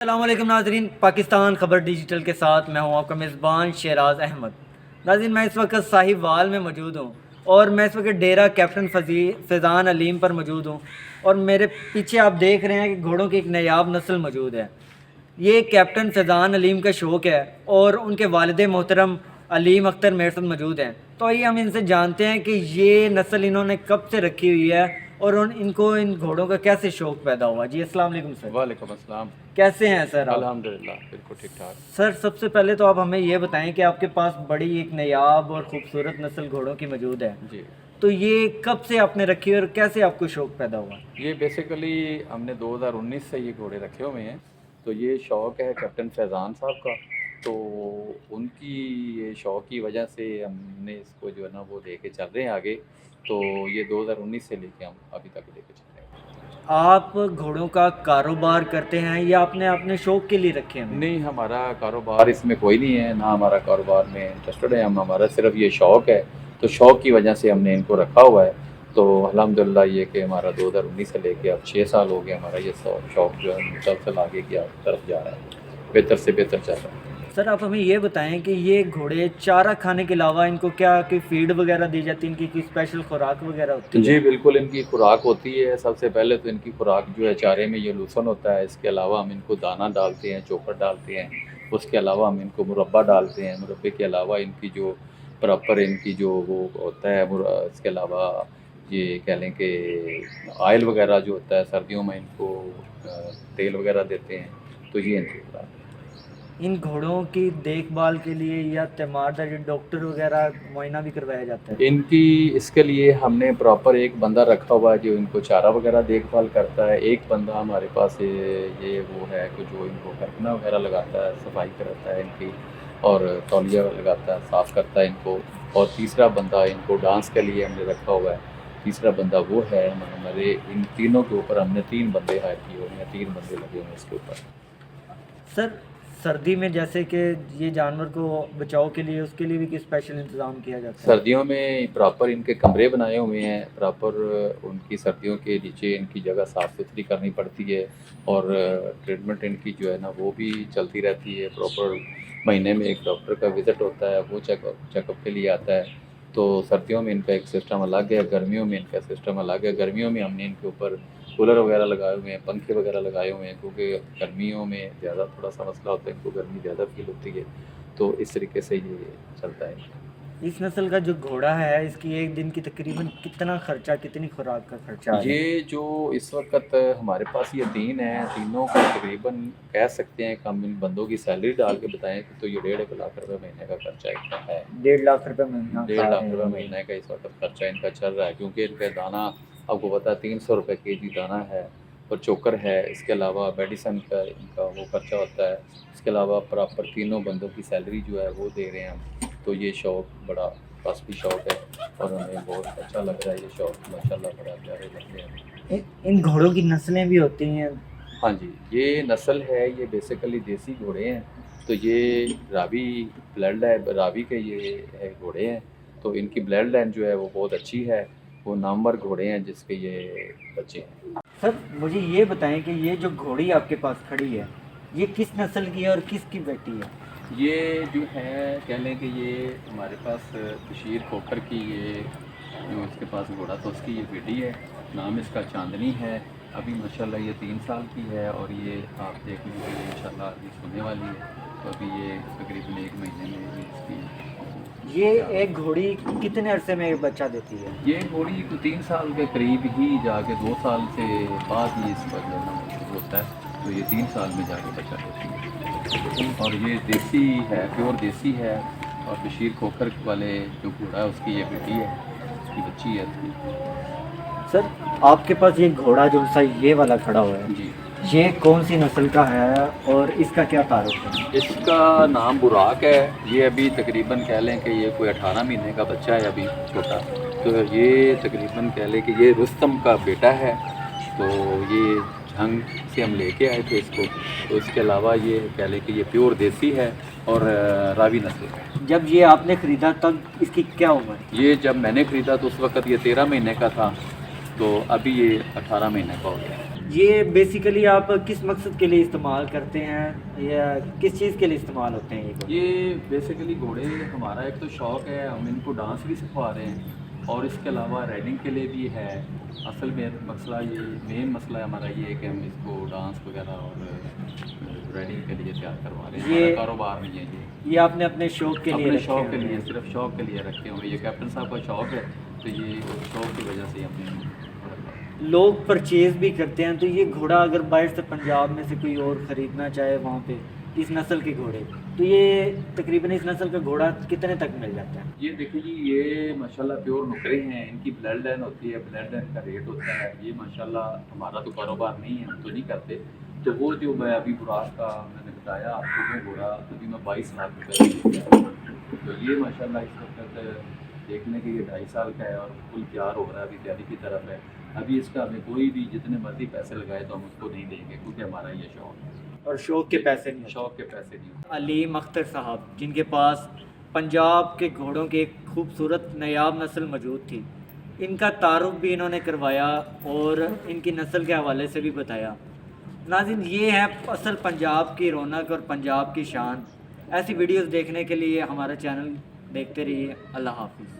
अस्सलाम वालेकुम नाज़रीन, पाकिस्तान ख़बर डिजिटल के साथ मैं हूं आपका मेज़बान शेराज़ अहमद। नाज़रीन, मैं इस वक्त साहिवाल में मौजूद हूं और मैं इस वक्त डेरा कैप्टन फ़ैज़ान अलीम पर मौजूद हूं और मेरे पीछे आप देख रहे हैं कि घोड़ों की एक नायाब नस्ल मौजूद है। ये कैप्टन फ़ैज़ान अलीम का शौक़ है और उनके वालिद मोहतरम अलीम अख्तर मेरे साथ मौजूद हैं। तो आइए हम इनसे जानते हैं कि ये नस्ल इन्होंने कब से रखी हुई है और इनको इन घोड़ों का कैसे शौक़ पैदा हुआ। जी अस्सलाम वालेकुम सर। वालेकुम अस्सलाम। कैसे हैं सर आप? अल्हम्दुलिल्लाह बिल्कुल ठीक ठाक। सर सबसे पहले तो आप हमें ये बताएं कि आपके पास बड़ी एक नायाब और ख़ूबसूरत नस्ल घोड़ों की मौजूद है, जी, तो ये कब से आपने रखी और कैसे आपको शौक़ पैदा हुआ? ये बेसिकली हमने 2019 से ये घोड़े रखे हुए हैं। तो ये शौक़ है कैप्टन फैज़ान साहब का। तो उनकी ये शौक़ की वजह से हमने इसको जो है ना वो लेके चल रहे हैं आगे। तो ये 2019 से लेके हम अभी तक लेके चल रहे हैं। आप घोड़ों का कारोबार करते हैं या आपने अपने शौक़ के लिए रखे हैं? नहीं, हमारा कारोबार इसमें कोई नहीं है, ना हमारा कारोबार में इंटरेस्टेड है हम। हमारा सिर्फ़ ये शौक़ है, तो शौक़ की वजह से हमने इनको रखा हुआ है। तो अल्हम्दुलिल्लाह ये कि हमारा 2019 से लेके अब 6 साल हो गए हमारा ये शौक़ जो है मुसलसल आगे की तरफ जा रहा है, बेहतर से बेहतर चल रहा है। सर आप हमें ये बताएं कि ये घोड़े चारा खाने के अलावा इनको क्या कोई फ़ीड वगैरह दी जाती है, इनकी कोई स्पेशल खुराक वगैरह होती है? जी, बिल्कुल इनकी खुराक होती है। सबसे पहले तो इनकी खुराक जो है चारे में ये लूसन होता है। इसके अलावा हम इनको दाना डालते हैं, चोकर डालते हैं। उसके अलावा हम इनको मुरब्बा डालते हैं। मुरब्बे के अलावा इनकी जो प्रॉपर इनकी जो वो होता है इसके अलावा ये कह लें कि ऑयल वगैरह जो होता है सर्दियों में इनको तेल वगैरह देते हैं। तो ये इनकी खुराक है। इन घोड़ों की देखभाल के लिए या तीमारदार डॉक्टर वगैरह मुआयना भी करवाया जाता है? इनकी इसके लिए हमने प्रॉपर एक बंदा रखा हुआ है जो इनको चारा वगैरह देखभाल करता है। एक बंदा हमारे पास ये वो है कि जो इनको खरपना वगैरह लगाता है, सफाई कराता है इनकी और तौलिया लगाता है, साफ़ करता है इनको। और तीसरा बंदा इनको डांस के लिए हमने रखा हुआ है। तीसरा बंदा वो है हमारे इन तीनों के ऊपर हमने 3 बंदे हायर किए हुए हैं, 3 बंदे लगे हुए हैं इसके ऊपर। सर सर्दी में जैसे कि ये जानवर को बचाव के लिए उसके लिए भी कोई स्पेशल इंतज़ाम किया जाता है? सर्दियों में प्रॉपर इनके कमरे बनाए हुए हैं, प्रॉपर उनकी सर्दियों के नीचे इनकी जगह साफ़ सुथरी करनी पड़ती है और ट्रीटमेंट इनकी जो है ना वो भी चलती रहती है। प्रॉपर महीने में एक डॉक्टर का विज़िट होता है, वो चेकअप के लिए आता है। तो सर्दियों में इनका एक सिस्टम अलग है, गर्मियों में इनका सिस्टम अलग है। गर्मियों में हमने इनके ऊपर कूलर वगैरह लगाए हुए हैं, पंखे वगैरह लगाए हुए हैं क्योंकि गर्मियों में ज़्यादा थोड़ा सा मसला होता है, इनको गर्मी ज़्यादा फ़ील होती है। तो इस तरीके से ये चलता है। इस नस्ल का जो घोड़ा है इसकी एक दिन की तकरीबन कितना खर्चा, कितनी खुराक का खर्चा है? ये जो इस वक़्त हमारे पास ये 3 हैं, तीनों का तकरीबन कह सकते हैं कि हम इन बंदों की सैलरी डाल के बताएँ तो ये 1.5 लाख रुपए महीने का खर्चा इनका है। 1.5 लाख रुपए महीना 1.5 लाख रुपए महीने का इस वक़्त खर्चा इनका चल रहा है क्योंकि इनका दाना आपको पता है 300 रुपए केजी दाना है और चोकर है। इसके अलावा मेडिसिन का इनका वो खर्चा होता है। इसके अलावा प्रॉपर तीनों बंदों की सैलरी जो है वो दे रहे हैं हम। तो ये शौक़ बड़ा कास्टली शौक़ है और हमें बहुत अच्छा लग रहा है ये शौक़ माशाल्लाह बड़ा प्यारे लग रहे हैं। इन घोड़ों की नस्लें भी होती हैं? हाँ जी, ये नस्ल है, ये बेसिकली देसी घोड़े हैं। तो ये रावी ब्लड है, रावी के ये है घोड़े हैं। तो इनकी ब्लड लाइन जो है वो बहुत अच्छी है। वो नामवर घोड़े हैं जिसके ये बच्चे हैं। सर मुझे ये बताएं कि ये जो घोड़ी आपके पास खड़ी है ये किस नस्ल की है और किसकी बेटी है? ये जो है कह लें कि ये हमारे पास बशीर खोखर की ये जो इसके पास घोड़ा था उसकी ये बेटी है। नाम इसका चांदनी है। अभी माशाल्लाह ये 3 साल की है और ये आप देख लीजिए इंशाल्लाह ये सोने वाली है। तो अभी ये तकरीबन 1 महीने में भी इसकी ये एक घोड़ी कितने अरसे में एक बच्चा देती है? ये घोड़ी 3 साल के करीब ही जाके 2 साल से बाद ही इसका जो है शुरू होता है। तो ये 3 साल में जाके बच्चा देती है और ये देसी है, प्योर देसी है। और बशीर खोखर वाले जो घोड़ा है उसकी ये बेटी है, उसकी बच्ची है उसकी। सर आपके पास ये घोड़ा जो सा ये वाला खड़ा हुआ है जी, ये कौन सी नस्ल का है और इसका क्या तारुफ है? इसका नाम बुराक है। ये अभी तकरीबन कह लें कि ये कोई 18 महीने का बच्चा है अभी छोटा। तो ये तकरीबन कह लें कि ये रुस्तम का बेटा है। तो ये झंग से हम लेके आए थे इसको। तो इसके अलावा ये कह लें कि ये प्योर देसी है और रावी नस्ल है। जब ये आपने ख़रीदा तब इसकी क्या उम्र है? ये जब मैंने ख़रीदा तो उस वक़्त ये 13 महीने का था। तो अभी ये 18 महीने का हो गया है। ये बेसिकली आप किस मकसद के लिए इस्तेमाल करते हैं या किस चीज़ के लिए इस्तेमाल होते हैं ये घोड़े? ये बेसिकली घोड़े हमारा एक तो शौक़ है, हम इनको डांस भी सिखवा रहे हैं और इसके अलावा राइडिंग के लिए भी है। असल में मसला ये मेन मसला है हमारा ये है कि हम इसको डांस वगैरह और राइडिंग के लिए तैयार करवा रहे हैं। ये- हमारा कारोबार नहीं है ये, ये आपने अपने शौक़ के लिए अपने रखे शौक़ के हुए लिए, हैं। सिर्फ शौक़ के लिए रखे हुए। ये कैप्टन साहब का शौक़ है, तो ये शौक़ की वजह से हमने लोग परचेज़ भी करते हैं, तो ये घोड़ा अगर बाहर से पंजाब में से कोई और ख़रीदना चाहे वहाँ पे इस नस्ल के घोड़े, तो ये तकरीबन इस नस्ल का घोड़ा कितने तक मिल जाता है? ये देखिए जी, ये माशाल्लाह प्योर नुकरे हैं, इनकी ब्लड लाइन होती है, ब्लड लाइन का रेट होता है। ये माशाल्लाह हमारा तो कारोबार नहीं है, हम तो नहीं करते। तो वो जो मैं अभी बुराक का मैंने बताया आपको, वो घोड़ा अभी मैं 22 लाख रुपये में बेच रहा हूं। तो ये माशाल्लाह इस वक्त देखने के ये 2.5 साल का है और फुल तैयार हो रहा है, अभी तैयारी की तरफ है। अभी इसका हमें कोई भी जितने मर्जी पैसे लगाए तो हम उसको नहीं देंगे, क्योंकि हमारा ये शौक़ है। और शौक़ के पैसे नहीं होते। शौक़ के पैसे नहीं होते। अलीम अख्तर साहब, जिनके पास पंजाब के घोड़ों की एक खूबसूरत नायाब नस्ल मौजूद थी, इनका तारुफ भी इन्होंने करवाया और इनकी नस्ल के हवाले से भी बताया। नाज़रीन, ये है असल पंजाब की रौनक और पंजाब की शान। ऐसी वीडियोस देखने के लिए हमारा चैनल देखते रहिए। अल्लाह हाफ़िज़।